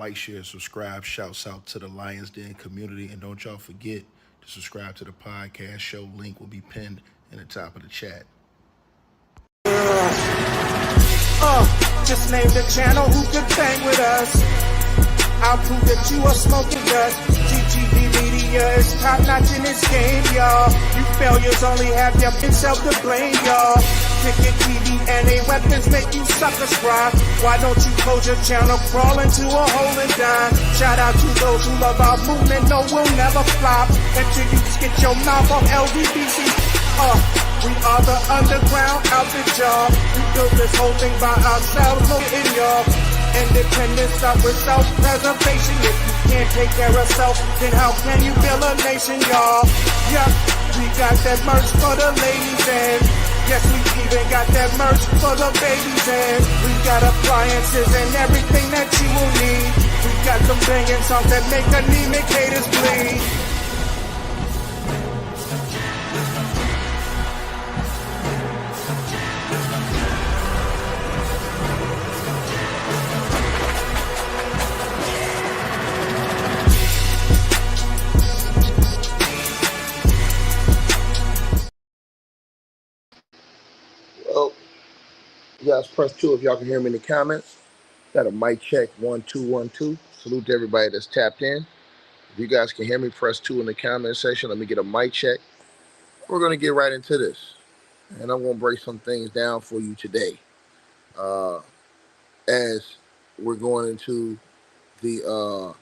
Like, share, subscribe. Shouts out to the Lions Den community. And don't y'all forget to subscribe to the podcast show. Link will be pinned in the top of the chat. Just name the channel who could bang with us. I'll prove that you are smoking dust. GGB Media is top notch in this game, y'all. You failures only have yourself to blame, y'all. Ticket TV and a weapons make you suckers cry. Why don't you close your channel, crawl into a hole and die? Shout out to those who love our movement, no, we'll never flop until you get your mouth on LGBT. We are the underground outfit, y'all. We built this whole thing by ourselves, look in y'all. Independence start with self-preservation. If you can't take care of self, then how can you build a nation, y'all? Yup, we got that merch for the ladies and yes, we even got that merch for the babies and we got appliances and everything that you will need. We got some banging songs that make anemic haters bleed. You guys press 2 if y'all can hear me in the comments. Got a mic check 1 2 1 2. Salute to everybody that's tapped in. If you guys can hear me, press 2 in the comment section. Let me get a mic check. We're gonna get right into this, and I'm gonna break some things down for you today. As we're going into the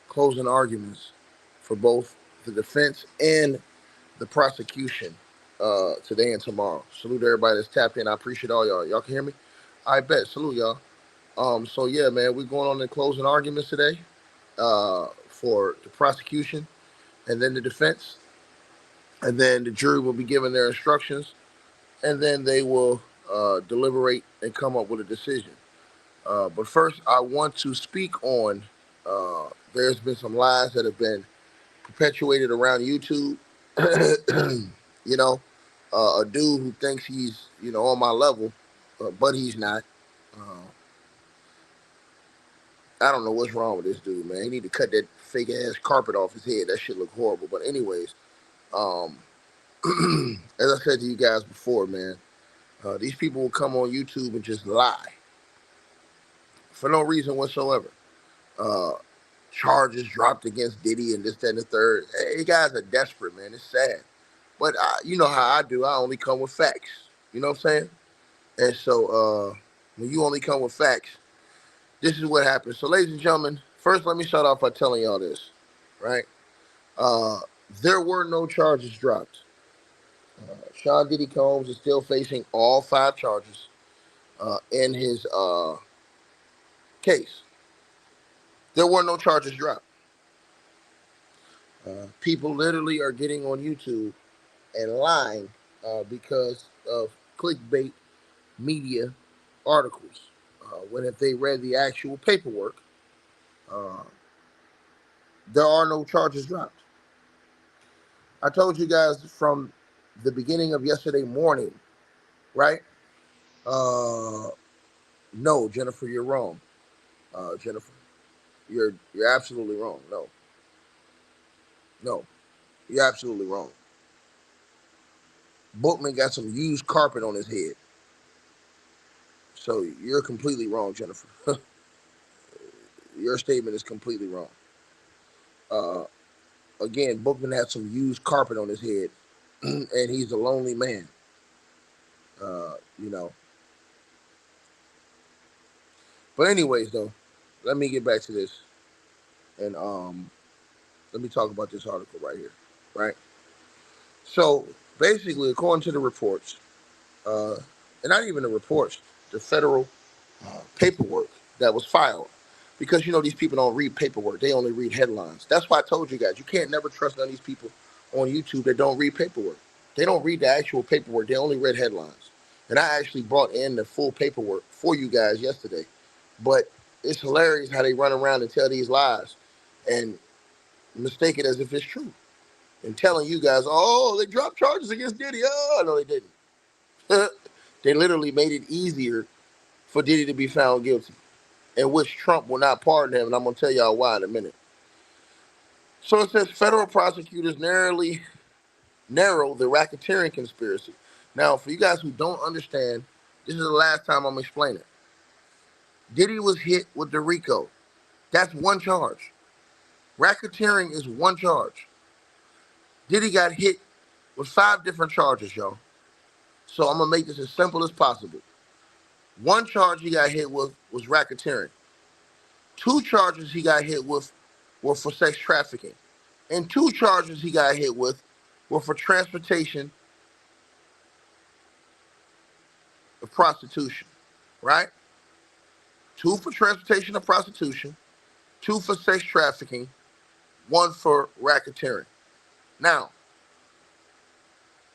closing arguments for both the defense and the prosecution today and tomorrow. Salute to everybody that's tapped in. I appreciate all y'all. Y'all can hear me? I bet. Salute y'all. So yeah, man, we're going on the closing arguments today for the prosecution and then the defense. And then the jury will be given their instructions, and then they will deliberate and come up with a decision. But first, I want to speak on there's been some lies that have been perpetuated around YouTube. You know, a dude who thinks he's, on my level, but he's not. I don't know what's wrong with this dude, man. He need to cut that fake ass carpet off his head. That shit look horrible. But anyways, as I said to you guys before, man, these people will come on YouTube and just lie for no reason whatsoever. Charges dropped against Diddy and this, that, and the third. Hey, you guys are desperate, man. It's sad. But you know how I do. I only come with facts. You know what I'm saying? And so when you only come with facts, this is what happens. So, ladies and gentlemen, first let me start off by telling y'all this, right? There were no charges dropped. Sean Diddy Combs is still facing all 5 charges in his case. There were no charges dropped. People literally are getting on YouTube and lying because of clickbait media articles. When if they read the actual paperwork, there are no charges dropped. I told you guys from the beginning of yesterday morning, right? No, Jennifer, you're wrong. Jennifer, you're absolutely wrong. No, you're absolutely wrong. Bookman got some used carpet on his head. So you're completely wrong, Jennifer. Your statement is completely wrong. Again, Bookman had some used carpet on his head, and he's a lonely man. But anyways, though, let me get back to this, and let me talk about this article right here, right? So basically, according to the reports, and not even the reports, the federal paperwork that was filed, because these people don't read paperwork; they only read headlines. That's why I told you guys you can't never trust none of these people on YouTube that don't read paperwork. They don't read the actual paperwork; they only read headlines. And I actually brought in the full paperwork for you guys yesterday, but it's hilarious how they run around and tell these lies and mistake it as if it's true, and telling you guys, "Oh, they dropped charges against Diddy." Oh, no, they didn't. They literally made it easier for Diddy to be found guilty. in which Trump will not pardon him, and I'm going to tell y'all why in a minute. So it says federal prosecutors narrow the racketeering conspiracy. Now, for you guys who don't understand, this is the last time I'm explaining. Diddy was hit with the RICO. That's one charge. Racketeering is one charge. Diddy got hit with 5 different charges, y'all. So I'm going to make this as simple as possible. One charge he got hit with was racketeering. 2 charges he got hit with were for sex trafficking. And 2 charges he got hit with were for transportation of prostitution, right? 2 for transportation of prostitution, 2 for sex trafficking, 1 for racketeering. Now,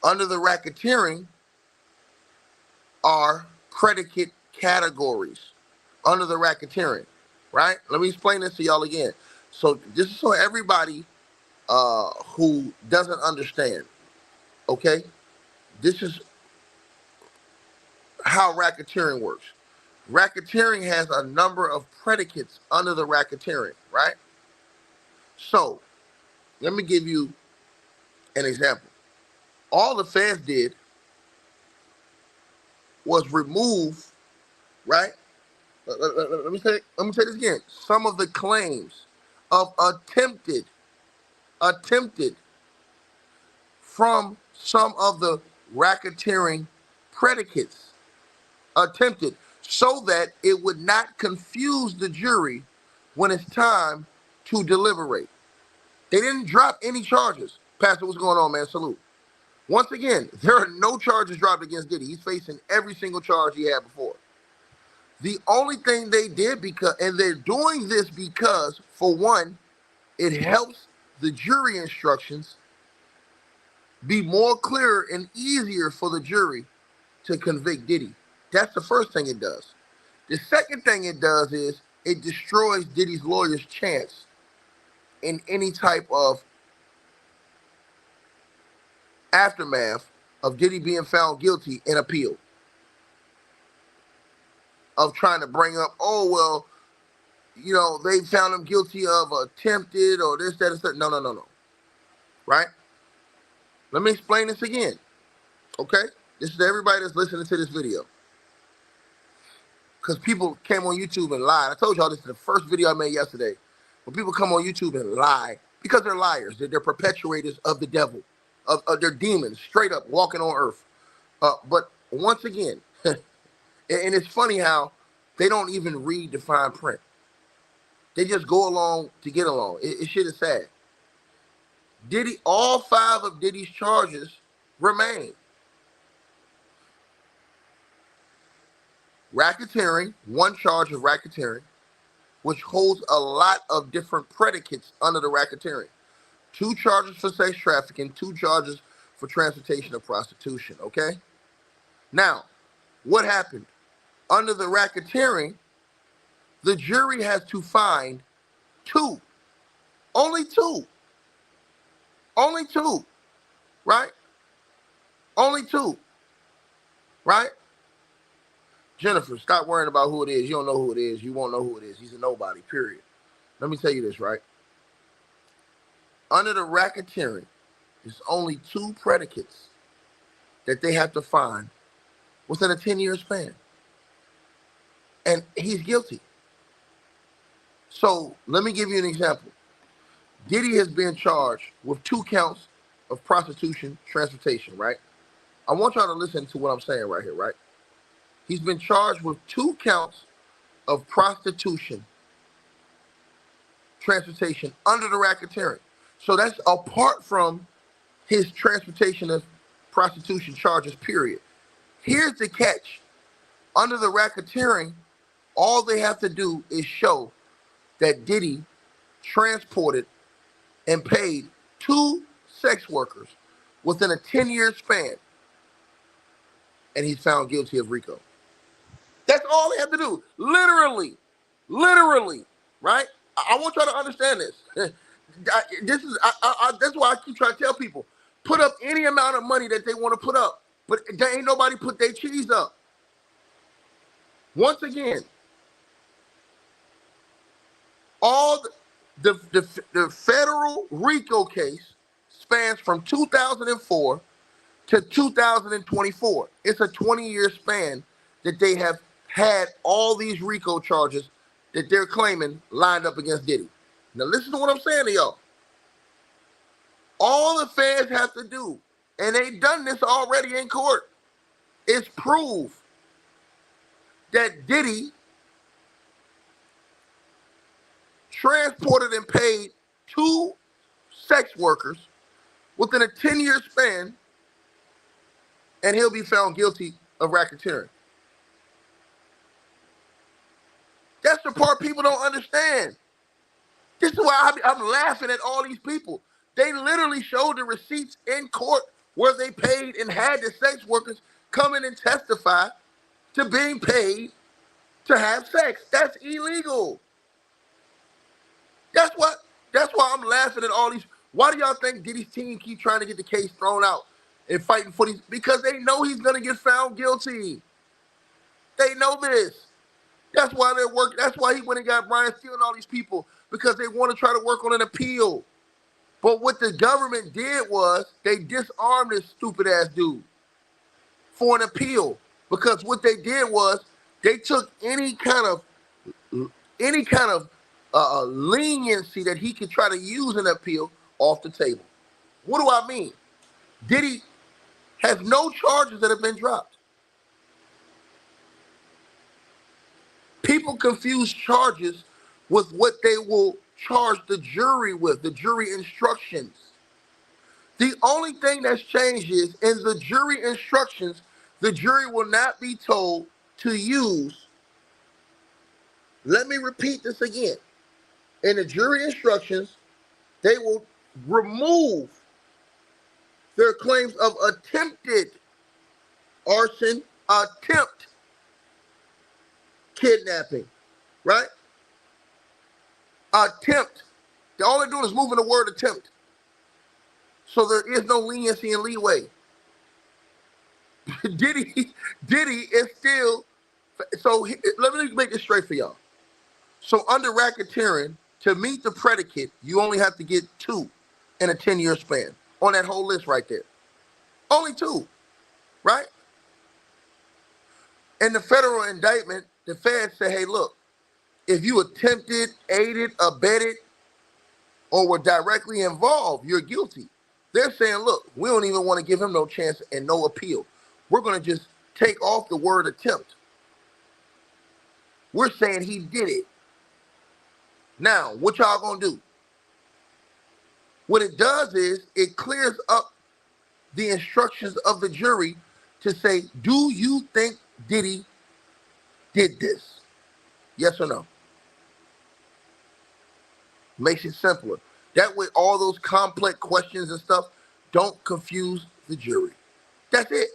under the racketeering are predicate categories under the racketeering, right? Let me explain this to y'all again. So this is so everybody who doesn't understand, okay? This is how racketeering works. Racketeering has a number of predicates under the racketeering, right? So let me give you an example. All the feds did was remove, right? Let me say this again. Some of the claims of attempted from some of the racketeering predicates, attempted, so that it would not confuse the jury when it's time to deliberate. They didn't drop any charges. Pastor, what's going on, man? Salute. Once again, there are no charges dropped against Diddy. He's facing every single charge he had before. The only thing they did, and they're doing this because, for one, it helps the jury instructions be more clear and easier for the jury to convict Diddy. That's the first thing it does. The second thing it does is it destroys Diddy's lawyer's chance in any type of aftermath of Diddy being found guilty in appeal. Of trying to bring up, oh, well, you know, they found him guilty of attempted or this, that, and that. No. Right? Let me explain this again. Okay? This is everybody that's listening to this video. Because people came on YouTube and lied. I told y'all this is the first video I made yesterday. When people come on YouTube and lie, because they're liars. They're perpetrators of the devil. Of their demons, straight up walking on earth. But once again, and it's funny how they don't even read the fine print. They just go along to get along. It shit is sad. Diddy, all 5 of Diddy's charges remain. Racketeering, 1 charge of racketeering, which holds a lot of different predicates under the racketeering. 2 charges for sex trafficking, 2 charges for transportation of prostitution, okay? Now, what happened? Under the racketeering, the jury has to find 2. Only 2. Only 2. Right? Only 2. Right? Jennifer, stop worrying about who it is. You don't know who it is. You won't know who it is. He's a nobody, period. Let me tell you this, right? Under the racketeering, there's only 2 predicates that they have to find within a 10-year span. And he's guilty. So let me give you an example. Diddy has been charged with 2 counts of prostitution, transportation, right? I want y'all to listen to what I'm saying right here, right? He's been charged with 2 counts of prostitution, transportation under the racketeering. So that's apart from his transportation of prostitution charges, period. Here's the catch. Under the racketeering, all they have to do is show that Diddy transported and paid 2 sex workers within a 10-year span, and he's found guilty of RICO. That's all they have to do. Literally, right? I want y'all to understand this. That's why I keep trying to tell people, put up any amount of money that they want to put up, but there ain't nobody put their cheese up. Once again, All the federal RICO case spans from 2004 to 2024. It's a 20-year span that they have had all these RICO charges that they're claiming lined up against Diddy. Now listen to what I'm saying to y'all. All the feds have to do, and they've done this already in court, is prove that Diddy transported and paid 2 sex workers within a 10-year span, and he'll be found guilty of racketeering. That's the part people don't understand. This is why I'm laughing at all these people. They literally showed the receipts in court where they paid and had the sex workers come in and testify to being paid to have sex. That's illegal. That's why I'm laughing at all these. Why do y'all think Diddy's team keep trying to get the case thrown out and fighting for these? Because they know he's gonna get found guilty. They know this. That's why they're working. That's why he went and got Brian Steele and all these people, because they want to try to work on an appeal. But what the government did was they disarmed this stupid ass dude for an appeal, because what they did was they took any kind of leniency that he could try to use an appeal off the table. What do I mean? Diddy has no charges that have been dropped. People confuse charges with what they will charge the jury with, the jury instructions. The only thing that's changed is in the jury instructions, the jury will not be told to use. Let me repeat this again. In the jury instructions, they will remove their claims of attempted arson, attempt kidnapping, right? Attempt. All they're doing is moving the word attempt. So there is no leniency and leeway. Diddy is still, let me make this straight for y'all. So under racketeering, to meet the predicate, you only have to get 2 in a 10-year span on that whole list right there. Only 2, right? In the federal indictment, the feds say, hey, look, if you attempted, aided, abetted, or were directly involved, you're guilty. They're saying, look, we don't even want to give him no chance and no appeal. We're going to just take off the word attempt. We're saying he did it. Now, what y'all going to do? What it does is it clears up the instructions of the jury to say, do you think Diddy did this? Yes or no? Makes it simpler. That way, all those complex questions and stuff don't confuse the jury. That's it.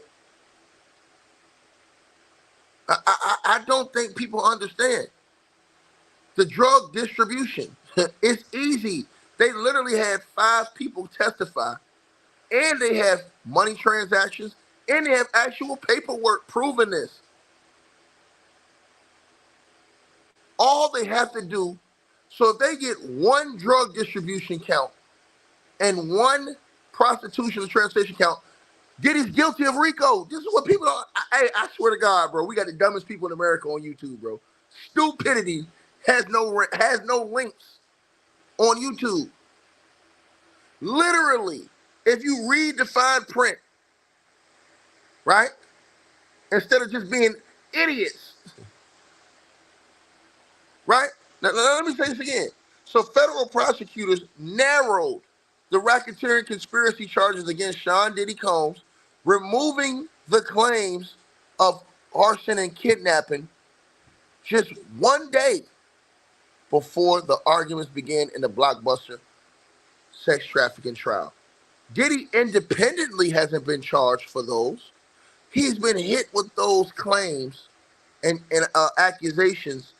I don't think people understand. The drug distribution, it's easy. They literally had 5 people testify, and they have money transactions, and they have actual paperwork proving this. All they have to do, so if they get 1 drug distribution count and 1 prostitution and transportation count, Diddy's guilty of RICO. This is what people don't. I swear to God, bro, we got the dumbest people in America on YouTube, bro. Stupidity has no links on YouTube. Literally, if you read the fine print, right, instead of just being idiots, right? Now let me say this again. So federal prosecutors narrowed the racketeering conspiracy charges against Sean Diddy Combs, removing the claims of arson and kidnapping just 1 day before the arguments began in the blockbuster sex trafficking trial. Diddy independently hasn't been charged for those. He's been hit with those claims and accusations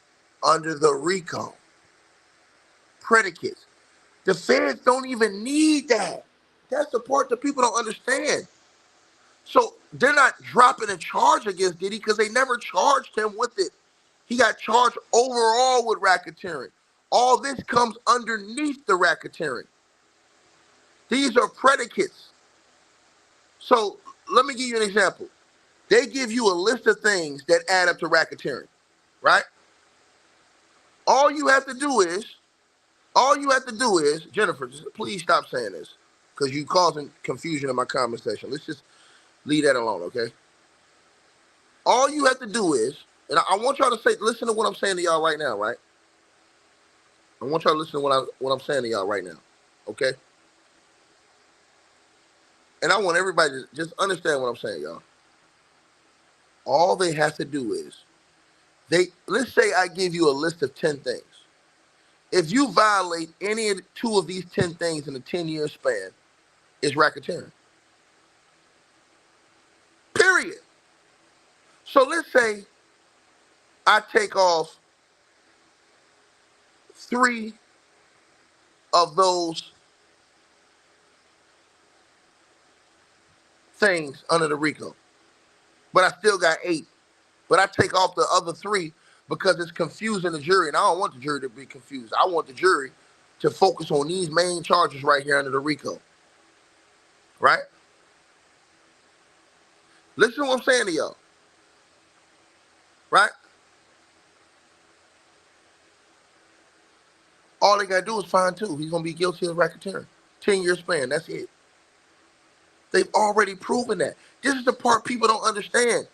under the RICO predicates. The feds don't even need that. That's the part that people don't understand. So they're not dropping a charge against Diddy because they never charged him with it. He got charged overall with racketeering. All this comes underneath the racketeering. These are predicates. So let me give you an example. They give you a list of things that add up to racketeering, right? All you have to do is, Jennifer, just please stop saying this because you causing confusion in my comment section. Let's just leave that alone, okay? All you have to do is, and I want y'all to listen to what I'm saying to y'all right now, right? I want y'all to listen to what I'm saying to y'all right now, okay? And I want everybody to just understand what I'm saying, y'all. All they have to do is, let's say I give you a list of 10 things. If you violate any of 2 of these 10 things in a 10-year span, it's racketeering. Period. So let's say I take off 3 of those things under the RICO, but I still got 8. But I take off the other 3 because it's confusing the jury, and I don't want the jury to be confused. I want the jury to focus on these main charges right here under the RICO, right? Listen to what I'm saying to y'all, right? All they got to do is find 2. He's going to be guilty of racketeering. 10-year span, that's it. They've already proven that. This is the part people don't understand.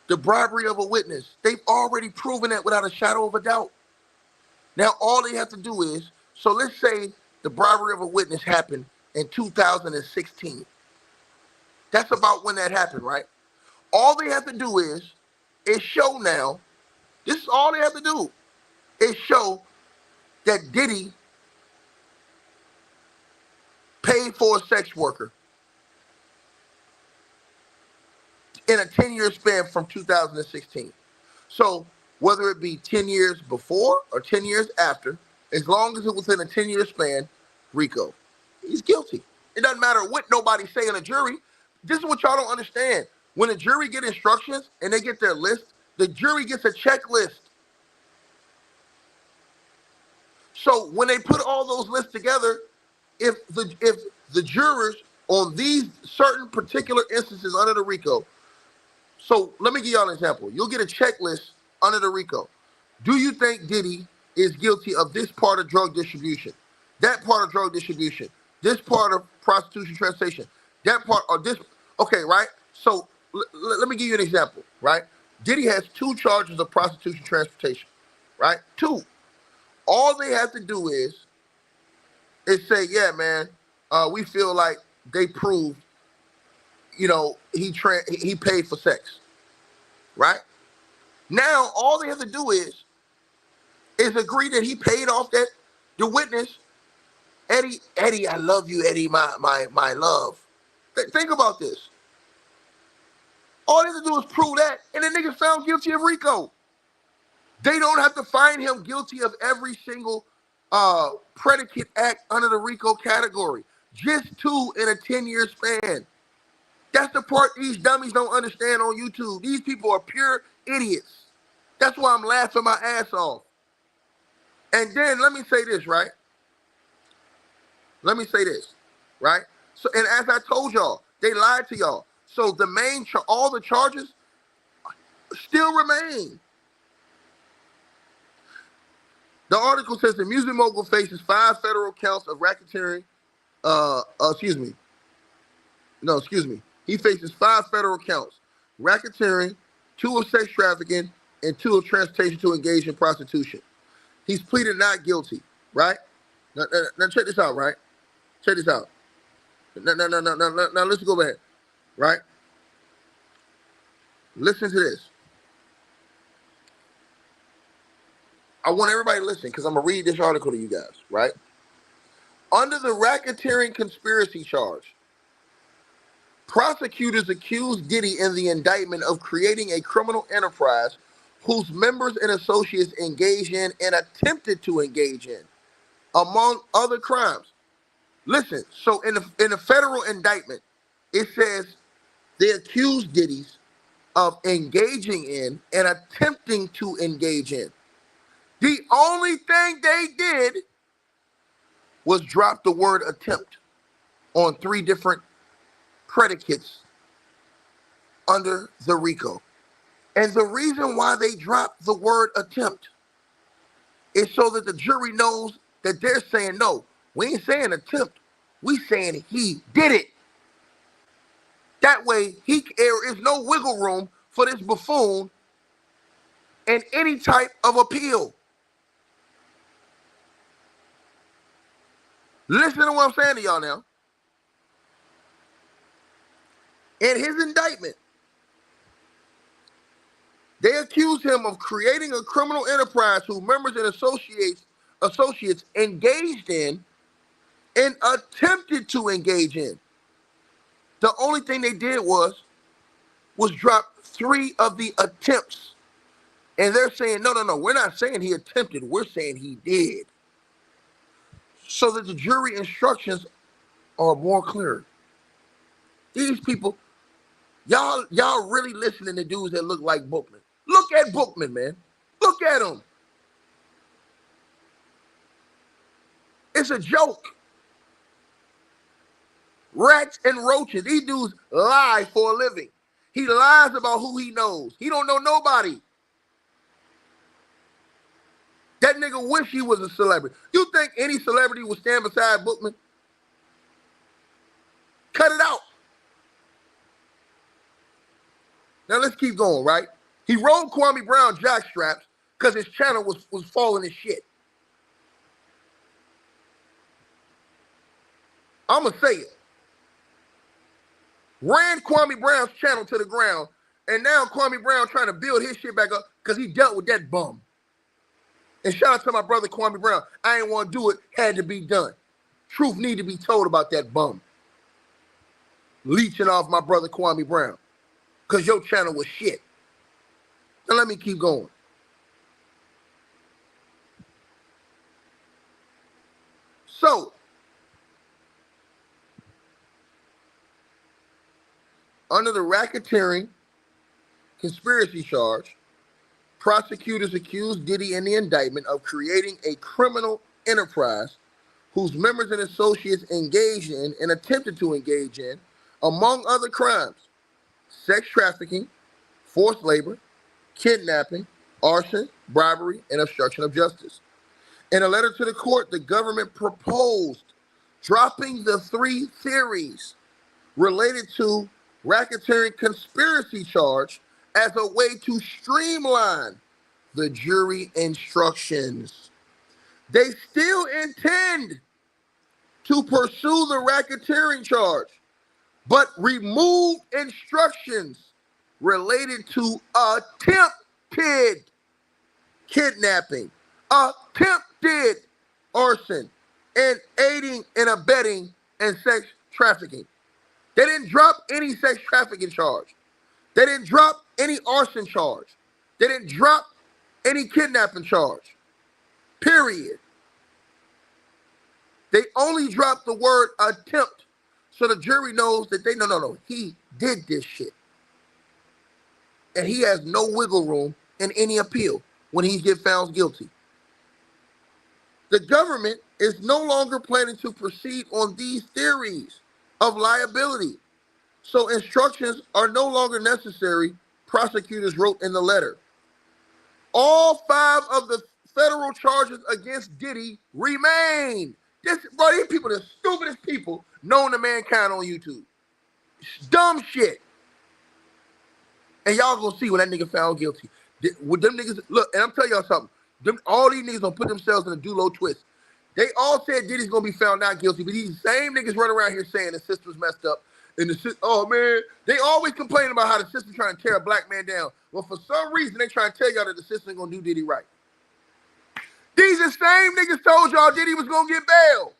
The bribery of a witness. They've already proven that without a shadow of a doubt. Now, all they have to do is, so let's say the bribery of a witness happened in 2016. That's about when that happened, right? All they have to do is show now, this is all they have to do, is show that Diddy paid for a sex worker in a 10-year span from 2016. So whether it be 10 years before or 10 years after, as long as it was in a 10-year span, RICO. He's guilty. It doesn't matter what nobody say in a jury. This is what y'all don't understand. When a jury get instructions and they get their list, the jury gets a checklist. So when they put all those lists together, if the jurors on these certain particular instances under the RICO, so let me give y'all an example. You'll get a checklist under the RICO. Do you think Diddy is guilty of this part of drug distribution, that part of drug distribution, this part of prostitution transportation, that part, or this? Okay, right? So let me give you an example, right? Diddy has 2 charges of prostitution transportation, right? 2. All they have to do is say, yeah, man, we feel like they proved, he paid for sex, right? Now all they have to do is agree that he paid off the witness, Eddie, I love you, Eddie, my love. Think about this. All they have to do is prove that, and the nigga's found guilty of RICO. They don't have to find him guilty of every single predicate act under the RICO category. Just 2 in a 10-year span. That's the part these dummies don't understand on YouTube. These people are pure idiots. That's why I'm laughing my ass off. And then let me say this, right? So, and as I told y'all, they lied to y'all. So all the charges still remain. The article says the music mogul faces 5 federal counts of racketeering. He faces 5 federal counts: racketeering, 2 of sex trafficking, and 2 of transportation to engage in prostitution. He's pleaded not guilty, right? Now check this out, right? Check this out. Now let's go back, right? Listen to this. I want everybody to listen because I'm going to read this article to you guys, right? Under the racketeering conspiracy charge, prosecutors accused Diddy in the indictment of creating a criminal enterprise whose members and associates engaged in and attempted to engage in, among other crimes. Listen, so in the federal indictment, it says they accused Diddy's of engaging in and attempting to engage in. The only thing they did was drop the word attempt on 3 different predicates under the RICO. And the reason why they dropped the word attempt is so that the jury knows that they're saying, no, we ain't saying attempt. We saying he did it. That way, there is no wiggle room for this buffoon in any type of appeal. Listen to what I'm saying to y'all now. In his indictment, they accuse him of creating a criminal enterprise whose members and associates engaged in and attempted to engage in. The only thing they did was drop 3 of the attempts. And they're saying, no, we're not saying he attempted, we're saying he did. So that the jury instructions are more clear. These people, y'all really listening to dudes that look like Bookman. Look at Bookman, man. Look at him. It's a joke. Rats and roaches. These dudes lie for a living. He lies about who he knows. He don't know nobody. That nigga wish he was a celebrity. You think any celebrity would stand beside Bookman? Cut it out. Now let's keep going, right? He rolled Kwame Brown jockstraps because his channel was falling as shit. I'ma say it. Ran Kwame Brown's channel to the ground, and now Kwame Brown trying to build his shit back up because he dealt with that bum. And shout out to my brother Kwame Brown. I ain't want to do it, had to be done. Truth need to be told about that bum. Leeching off my brother Kwame Brown. Because your channel was shit. Now let me keep going. So, under the racketeering conspiracy charge, prosecutors accused Diddy in the indictment of creating a criminal enterprise whose members and associates engaged in and attempted to engage in, among other crimes, sex trafficking, forced labor, kidnapping, arson, bribery, and obstruction of justice. In a letter to the court, the government proposed dropping the 3 theories related to racketeering conspiracy charge as a way to streamline the jury instructions. They still intend to pursue the racketeering charge, but remove instructions related to attempted kidnapping, attempted arson, and aiding and abetting and sex trafficking. They didn't drop any sex trafficking charge. They didn't drop any arson charge. They didn't drop any kidnapping charge. Period. They only dropped the word attempt so the jury knows that he did this shit. And he has no wiggle room in any appeal when he gets found guilty. The government is no longer planning to proceed on these theories of liability. So instructions are no longer necessary, prosecutors wrote in the letter. All 5 of the federal charges against Diddy remain. These people are the stupidest people known to mankind on YouTube. It's dumb shit. And y'all gonna see when that nigga found guilty. With them niggas, look, and I'm telling y'all something. All these niggas gonna put themselves in a do-low twist. They all said Diddy's gonna be found not guilty, but these same niggas run around here saying the system's messed up. And oh man, they always complain about how the system trying to tear a black man down. Well, for some reason, they trying to tell y'all that the system ain't gonna do Diddy right. These are same niggas told y'all Diddy was gonna get bail.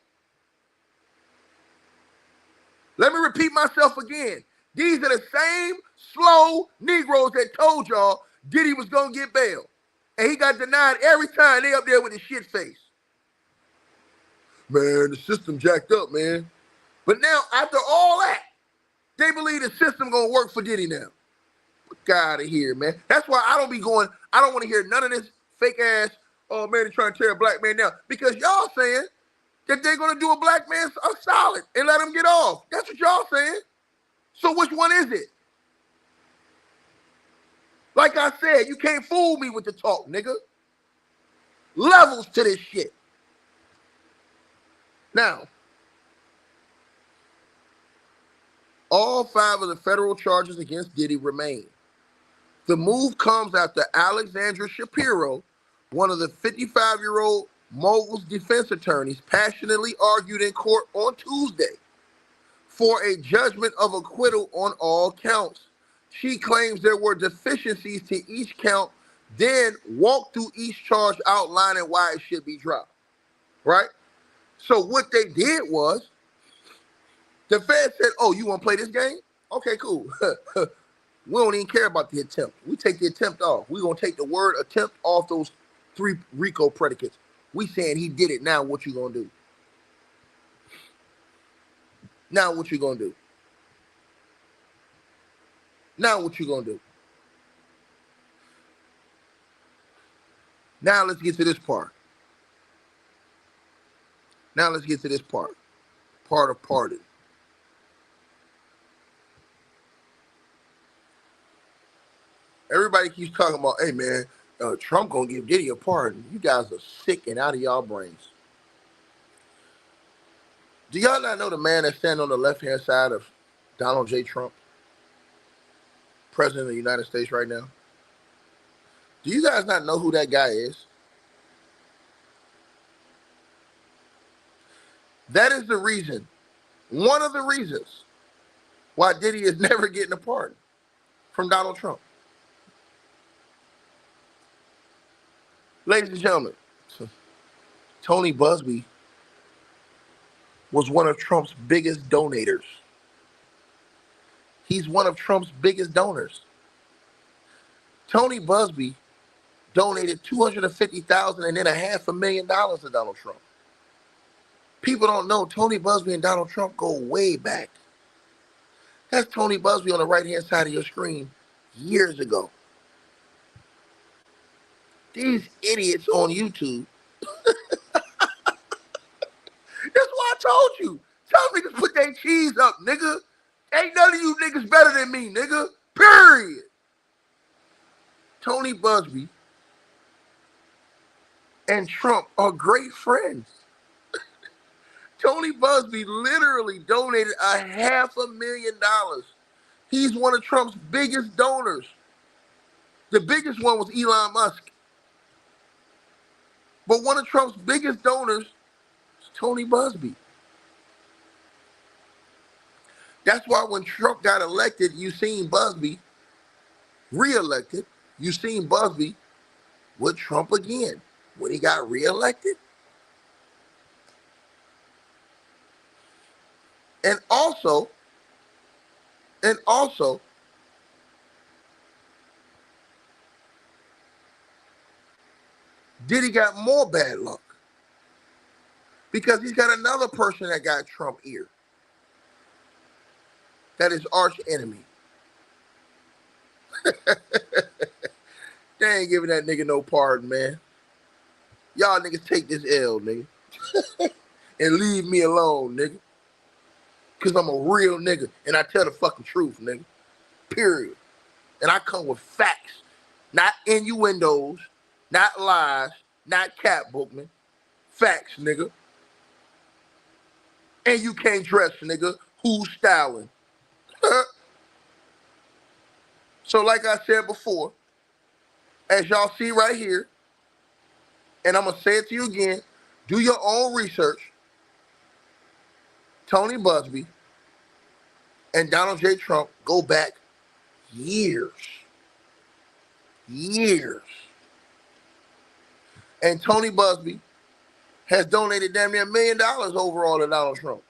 Let me repeat myself again. These are the same slow Negroes that told y'all Diddy was gonna get bail. And he got denied every time. They up there with his shit face. Man, the system jacked up, man. But now, after all that, they believe the system gonna work for Diddy now. Get out of here, man. That's why I don't want to hear none of this fake ass Oh man, they're trying to tear a black man down because y'all saying that they're gonna do a black man a solid and let him get off. That's what y'all saying. So which one is it? Like I said, you can't fool me with the talk, nigga. Levels to this shit. Now, all 5 of the federal charges against Diddy remain. The move comes after Alexandra Shapiro, one of the 55-year-old mogul's defense attorneys, passionately argued in court on Tuesday for a judgment of acquittal on all counts. She claims there were deficiencies to each count, then walked through each charge outlining why it should be dropped. Right? So what they did was, the Fed said, oh, you want to play this game? Okay, cool. We don't even care about the attempt. We take the attempt off. We're going to take the word attempt off those 3 RICO predicates. We saying he did it. Now what you going to do? Now what you going to do? Now what you going to do? Now let's get to this part. Now let's get to this part. Part of pardon. Everybody keeps talking about, hey man, Trump gonna give Diddy a pardon. You guys are sick and out of y'all brains. Do y'all not know the man that's standing on the left-hand side of Donald J. Trump, President of the United States right now? Do you guys not know who that guy is? That is the reason, one of the reasons, why Diddy is never getting a pardon from Donald Trump. Ladies and gentlemen, Tony Busby was one of Trump's biggest donators. He's one of Trump's biggest donors. Tony Busby donated $250,000 and then $500,000 to Donald Trump. People don't know Tony Busby and Donald Trump go way back. That's Tony Busby on the right-hand side of your screen years ago. These idiots on YouTube. That's why I told you. Tell niggas put their cheese up, nigga. Ain't none of you niggas better than me, nigga. Period. Tony Busby and Trump are great friends. Tony Busby literally donated $500,000. He's one of Trump's biggest donors. The biggest one was Elon Musk. But one of Trump's biggest donors is Tony Busby. That's why when Trump got elected, you seen Busby re-elected. You seen Busby with Trump again when he got re-elected. And also, Diddy got more bad luck because he's got another person that got Trump ear. That is arch enemy. They ain't giving that nigga no pardon, man. Y'all niggas take this L, nigga. And leave me alone, nigga. Because I'm a real nigga and I tell the fucking truth, nigga. Period. And I come with facts, not innuendos, not lies, not cat bookman. Facts, nigga. And you can't dress, nigga. Who's styling? So like I said before, as y'all see right here, and I'm going to say it to you again, do your own research. Tony Busby and Donald J. Trump go back years. Years. And Tony Busby has donated damn near $1 million overall to Donald Trump.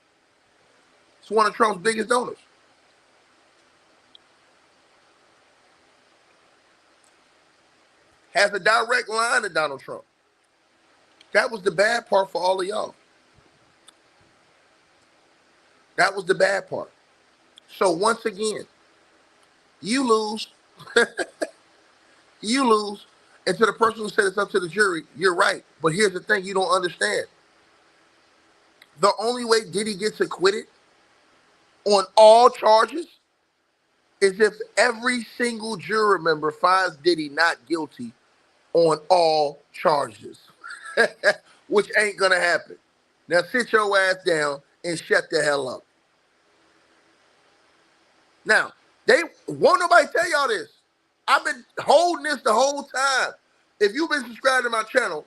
It's one of Trump's biggest donors. Has a direct line to Donald Trump. That was the bad part for all of y'all. That was the bad part. So once again, you lose. You lose. And to the person who said it's up to the jury, you're right. But here's the thing you don't understand. The only way Diddy gets acquitted on all charges is if every single juror member finds Diddy not guilty on all charges, which ain't gonna happen. Now sit your ass down and shut the hell up. Now, they won't nobody tell y'all this. I've been holding this the whole time. If you've been subscribed to my channel,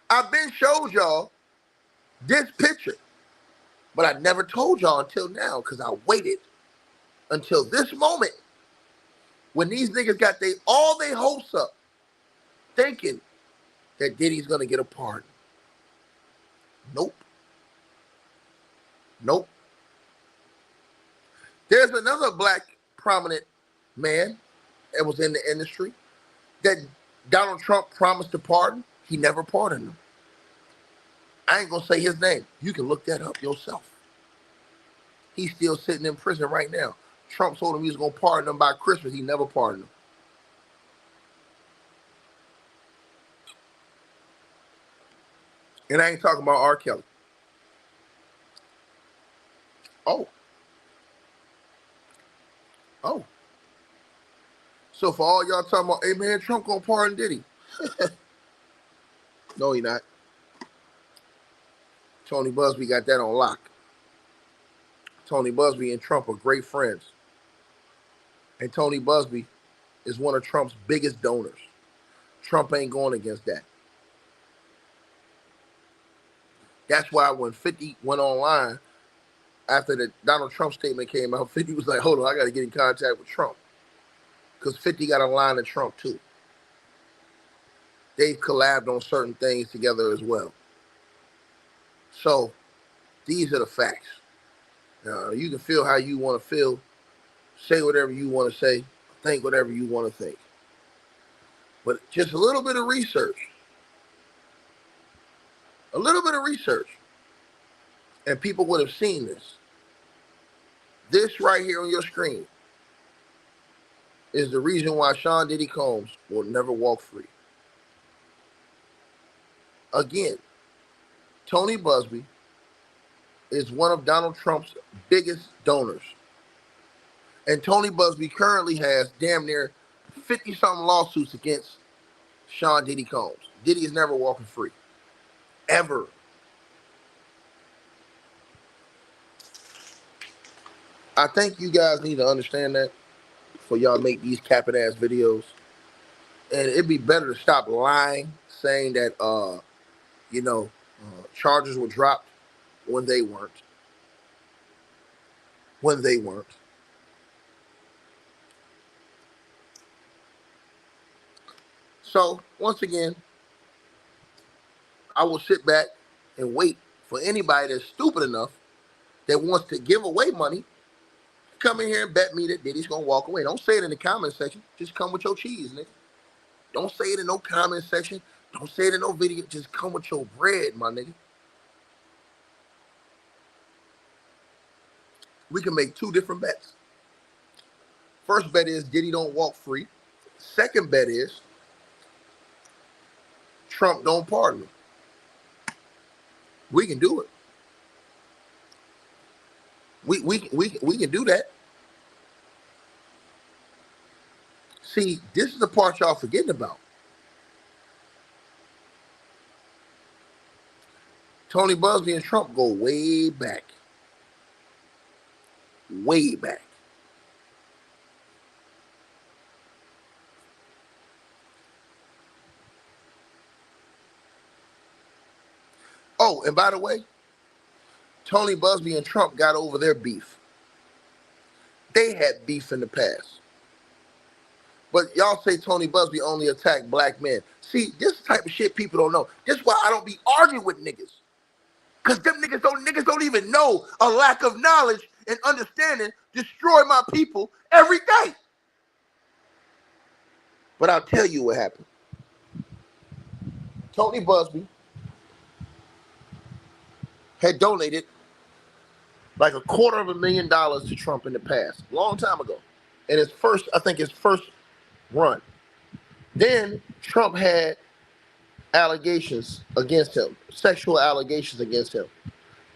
I've been showed y'all this picture. But I never told y'all until now because I waited until this moment when these niggas got all their hopes up thinking that Diddy's gonna get a pardon. Nope. Nope. There's another black prominent man that was in the industry that Donald Trump promised to pardon. He never pardoned him. I ain't gonna say his name. You can look that up yourself. He's still sitting in prison right now. Trump told him he was gonna pardon him by Christmas. He never pardoned him. And I ain't talking about R. Kelly. Oh. So for all y'all talking about, hey man, Trump gonna pardon Diddy. No, he not. Tony Busby got that on lock. Tony Busby and Trump are great friends. And Tony Busby is one of Trump's biggest donors. Trump ain't going against that. That's why when 50 went online, after the Donald Trump statement came out, 50 was like, hold on, I got to get in contact with Trump. Because 50 got a line to Trump too. They've collabed on certain things together as well. So these are the facts. You can feel how you want to feel, say whatever you want to say, think whatever you want to think. But just a little bit of research. A little bit of research. And people would have seen this. This right here on your screen is the reason why Sean Diddy Combs will never walk free. Again, Tony Busby is one of Donald Trump's biggest donors. And Tony Busby currently has damn near 50-something lawsuits against Sean Diddy Combs. Diddy is never walking free. Ever. I think you guys need to understand that before y'all make these capping ass videos. And it'd be better to stop lying, saying that, charges were dropped when they weren't. When they weren't. So, once again, I will sit back and wait for anybody that's stupid enough that wants to give away money, come in here and bet me that Diddy's going to walk away. Don't say it in the comment section. Just come with your cheese, nigga. Don't say it in no comment section. Don't say it in no video. Just come with your bread, my nigga. We can make two different bets. First bet is Diddy don't walk free. Second bet is Trump don't pardon him. We can do it. We can do that. See, this is the part y'all forgetting about. Tony Busby and Trump go way back. Way back. Oh, and by the way, Tony Busby and Trump got over their beef. They had beef in the past. But y'all say Tony Busby only attacked black men. See, this type of shit people don't know. This is why I don't be arguing with niggas. Because them niggas don't even know a lack of knowledge and understanding destroy my people every day. But I'll tell you what happened. Tony Busby had donated like $250,000 to Trump in the past, long time ago. And his first run. Then Trump had allegations against him, sexual allegations against him.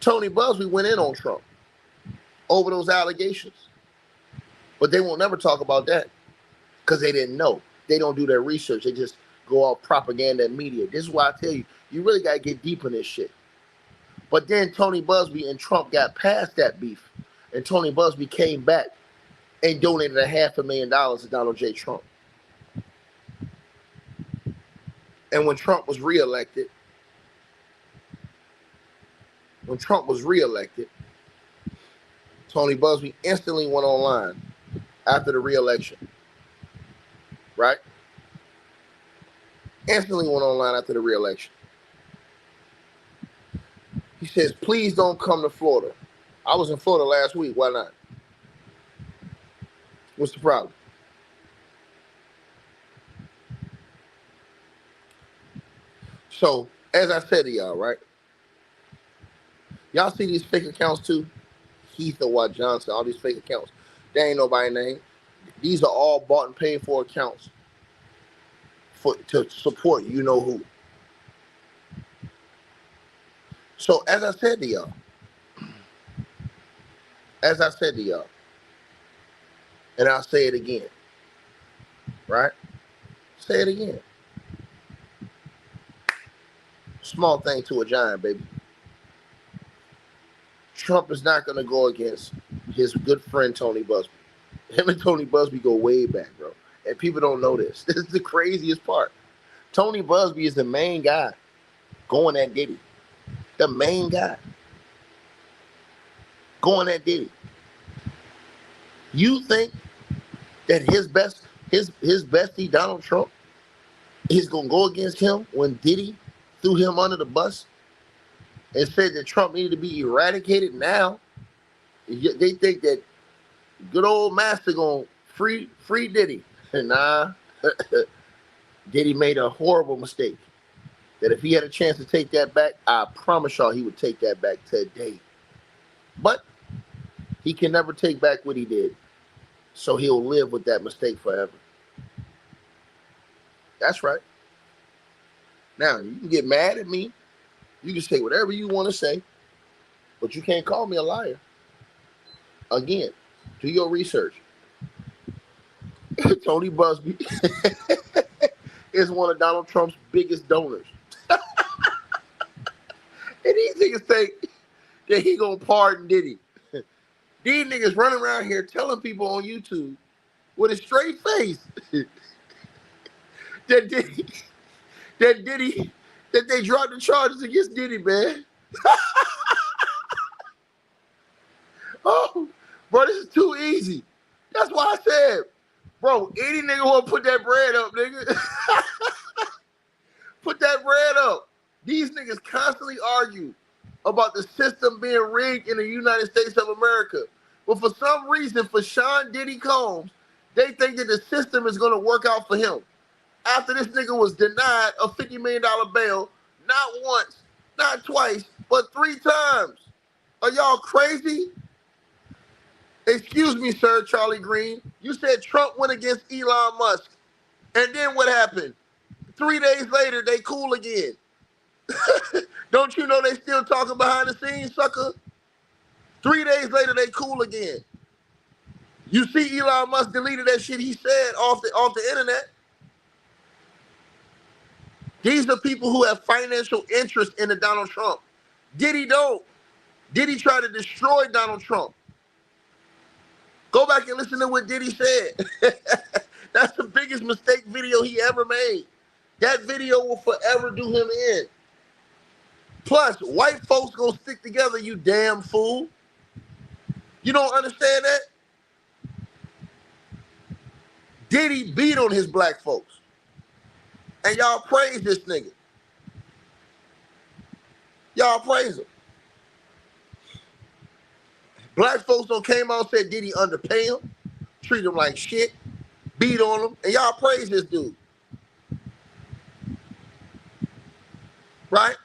Tony Busby went in on Trump over those allegations. But they won't never talk about that because they didn't know. They don't do their research. They just go off propaganda and media. This is why I tell you, you really got to get deep in this shit. But then Tony Busby and Trump got past that beef. And Tony Busby came back and donated $500,000 to Donald J. Trump. And when Trump was reelected, Tony Busby instantly went online after the reelection. Right? Instantly went online after the reelection. He says, please don't come to Florida. I was in Florida last week. Why not? What's the problem? So, as I said to y'all, right? Y'all see these fake accounts too? Heath or Watt Johnson, all these fake accounts. There ain't nobody name. These are all bought and paid for accounts to support you know who. So, as I said to y'all, and I'll say it again, right? Say it again. Small thing to a giant, baby. Trump is not going to go against his good friend Tony Busby. Him and Tony Busby go way back, bro. And people don't know this. This is the craziest part. Tony Busby is the main guy going at Diddy. The main guy going at Diddy. You think that his bestie Donald Trump is going to go against him when Diddy threw him under the bus and said that Trump needed to be eradicated now? They think that good old master going to free Diddy. Nah. Diddy made a horrible mistake. That if he had a chance to take that back, I promise y'all he would take that back today. But he can never take back what he did. So he'll live with that mistake forever. That's right. Now, you can get mad at me. You can say whatever you want to say. But you can't call me a liar. Again, do your research. Tony Busby is one of Donald Trump's biggest donors. And these niggas think that he gonna pardon Diddy. These niggas running around here telling people on YouTube with a straight face that they dropped the charges against Diddy, man. Oh, bro, this is too easy. That's why I said, bro, any nigga want to put that bread up, nigga. Put that bread up. These niggas constantly argue about the system being rigged in the United States of America. But for some reason, for Sean Diddy Combs, they think that the system is going to work out for him. After this nigga was denied a $50 million bail, not once, not twice, but 3 times. Are y'all crazy? Excuse me, sir, Charlie Green. You said Trump went against Elon Musk. And then what happened? 3 days later, they cool again. Don't you know they still talking behind the scenes, sucker? 3 days later, they cool again. You see Elon Musk deleted that shit he said off the internet. These are people who have financial interest in the Donald Trump. Diddy don't. Diddy tried to destroy Donald Trump. Go back and listen to what Diddy said. That's the biggest mistake video he ever made. That video will forever do him in. Plus, white folks gonna stick together, you damn fool. You don't understand that? Diddy beat on his black folks. And y'all praise this nigga. Y'all praise him. Black folks don't came out and said Diddy underpay him, treat him like shit, beat on him, and y'all praise this dude. Right?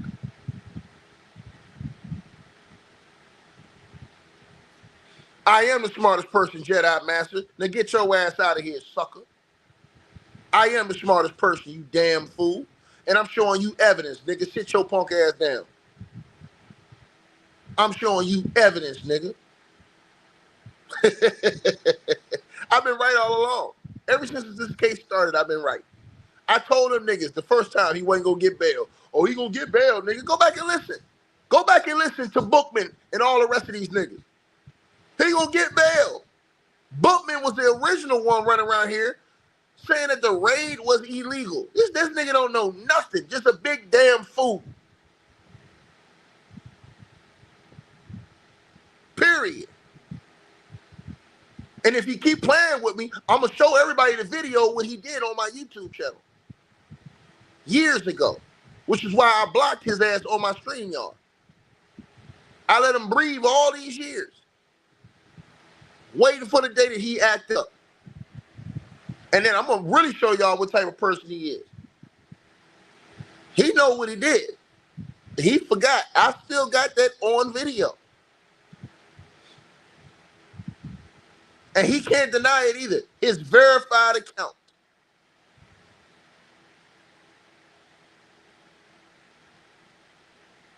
I am the smartest person, Jedi Master. Now get your ass out of here, sucker. I am the smartest person, you damn fool. And I'm showing you evidence, nigga. Sit your punk ass down. I'm showing you evidence, nigga. I've been right all along. Ever since this case started, I've been right. I told them niggas the first time he wasn't gonna get bail. Oh, he gonna get bail, nigga. Go back and listen. Go back and listen to Bookman and all the rest of these niggas. He gonna get bail. Bookman was the original one running around here saying that the raid was illegal. This nigga don't know nothing. Just a big damn fool. Period. And if he keep playing with me, I'm gonna show everybody the video what he did on my YouTube channel years ago, which is why I blocked his ass on my StreamYard. I let him breathe all these years, waiting for the day that he act up. And then I'm gonna really show y'all what type of person he is. He know what he did. He forgot. I still got that on video. And he can't deny it either. His verified account.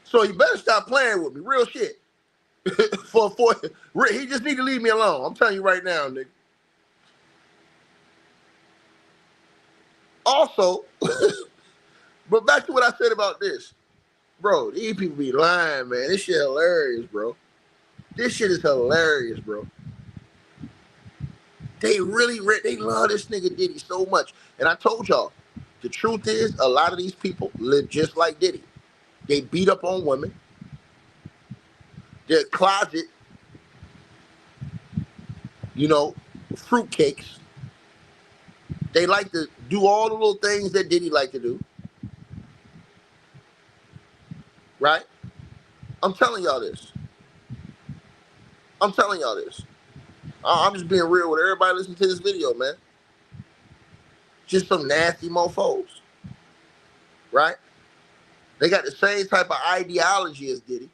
So you better stop playing with me. Real shit. He just need to leave me alone. I'm telling you right now, nigga. Also, but back to what I said about this. Bro, these people be lying, man. This shit hilarious, bro. This shit is hilarious, bro. They love this nigga Diddy so much. And I told y'all, the truth is, a lot of these people live just like Diddy. They beat up on women. They're closet, fruitcakes. They like to do all the little things that Diddy like to do. Right? I'm telling y'all this. I'm just being real with everybody listening to this video, man. Just some nasty mofos. Right? They got the same type of ideology as Diddy.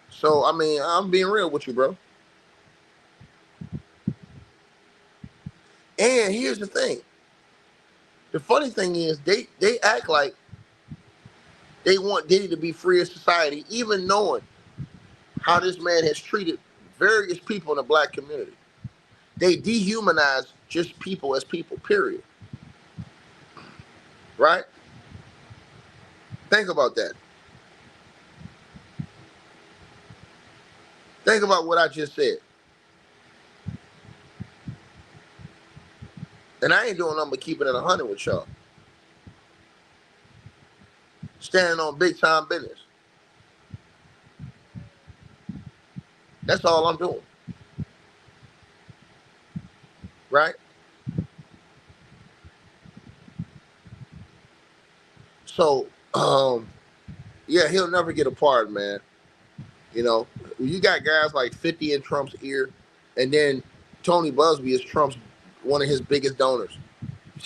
So, I mean, I'm being real with you, bro. And here's the thing. The funny thing is they act like they want Diddy to be free of society, even knowing how this man has treated various people in the black community. They dehumanize just people as people, period. Right? Think about that. Think about what I just said. And I ain't doing nothing but keeping it 100 with y'all. Standing on big time business. That's all I'm doing. Right? So, yeah, he'll never get a pardon, man. You got guys like 50 in Trump's ear, and then Tony Busby is one of his biggest donors.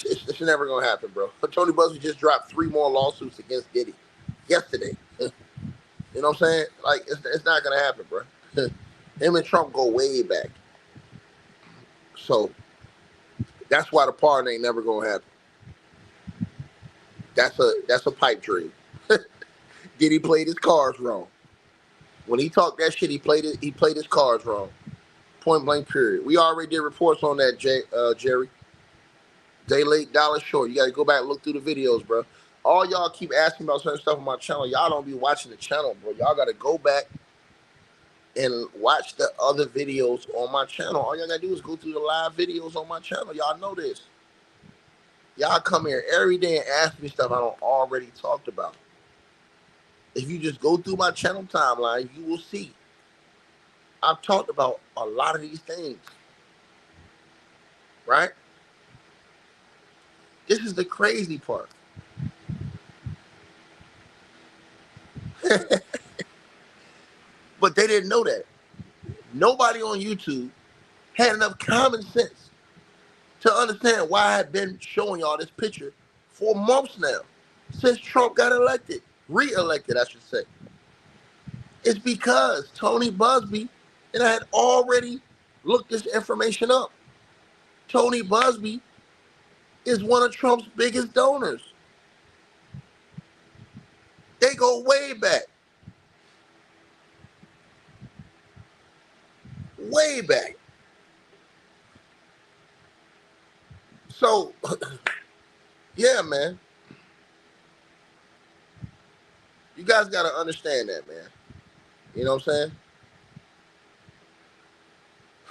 It's never going to happen, bro. But Tony Busby just dropped 3 more lawsuits against Diddy yesterday. You know what I'm saying? Like, it's not going to happen, bro. Him and Trump go way back. So, that's why the pardon ain't never going to happen. That's a pipe dream. Diddy played his cards wrong. When he talked that shit, he played his cards wrong. Point blank, period. We already did reports on that, Jerry. Day late, dollar short. You got to go back and look through the videos, bro. All y'all keep asking about certain stuff on my channel. Y'all don't be watching the channel, bro. Y'all got to go back and watch the other videos on my channel. All y'all got to do is go through the live videos on my channel. Y'all know this. Y'all come here every day and ask me stuff I don't already talked about. If you just go through my channel timeline, you will see I've talked about a lot of these things. Right? This is the crazy part. But they didn't know that. Nobody on YouTube had enough common sense to understand why I've been showing y'all this picture for months now, since Trump got elected. Re-elected, I should say. It's because Tony Busby and I had already looked this information up. Tony Busby is one of Trump's biggest donors. They go way back. Way back. So, yeah, man. You guys got to understand that, man. You know what I'm saying?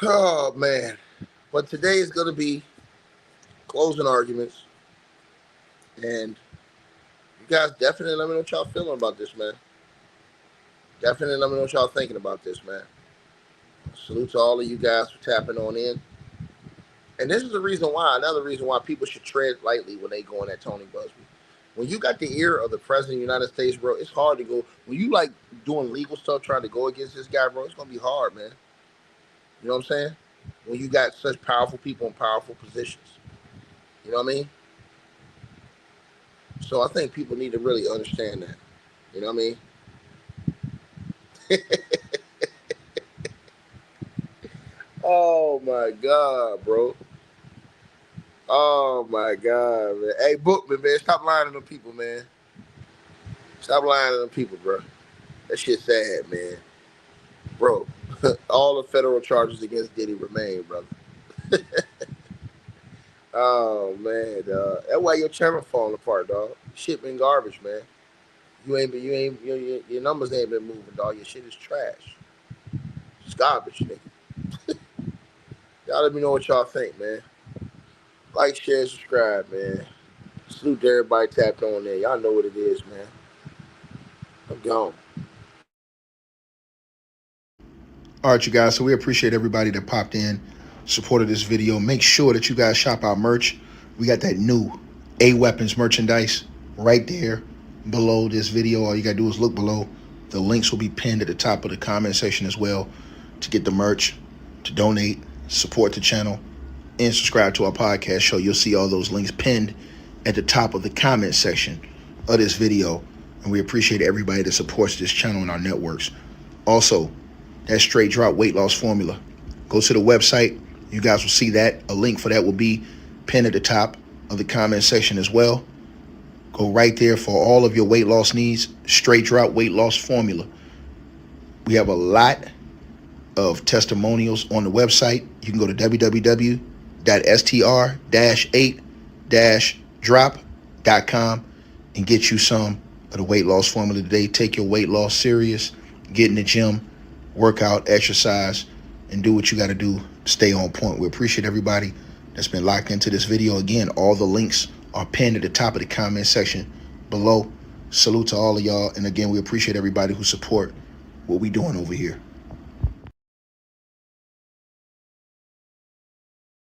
Oh, man. But today is going to be closing arguments. And you guys definitely let me know what y'all feeling about this, man. Definitely let me know what y'all thinking about this, man. Salute to all of you guys for tapping on in. And this is the reason why, another reason why people should tread lightly when they go on at Tony Busby. When you got the ear of the president of the United States, bro, it's hard to go. When you like doing legal stuff, trying to go against this guy, bro, it's going to be hard, man. You know what I'm saying? When you got such powerful people in powerful positions. You know what I mean? So I think people need to really understand that. You know what I mean? Oh, my God, bro. Oh, my God, man. Hey, Bookman, man, stop lying to them people, man. Stop lying to them people, bro. That shit sad, man. Bro, all the federal charges against Diddy remain, brother. Oh, man, dog. That's why your channel falling apart, dog. Shit been garbage, man. Your numbers ain't been moving, dog. Your shit is trash. It's garbage, nigga. Y'all let me know what y'all think, man. Like, share, subscribe, man. Salute to everybody tapped on there. Y'all know what it is, man. I'm gone. All right, you guys. So we appreciate everybody that popped in, supported this video. Make sure that you guys shop our merch. We got that new A-Weapons merchandise right there below this video. All you got to do is look below. The links will be pinned at the top of the comment section as well to get the merch, to donate, support the channel, and subscribe to our podcast show. You'll see all those links pinned at the top of the comment section of this video. And we appreciate everybody that supports this channel and our networks. Also, that straight drop weight loss formula. Go to the website. You guys will see that. A link for that will be pinned at the top of the comment section as well. Go right there for all of your weight loss needs. Straight drop weight loss formula. We have a lot of testimonials on the website. You can go to www.str-8-drop.com and get you some of the weight loss formula today. Take your weight loss serious. Get in the gym, work out, exercise, and do what you got to do. Stay on point. We appreciate everybody that's been locked into this video. Again, all the links are pinned at the top of the comment section below. Salute to all of y'all. And again, we appreciate everybody who support what we doing over here.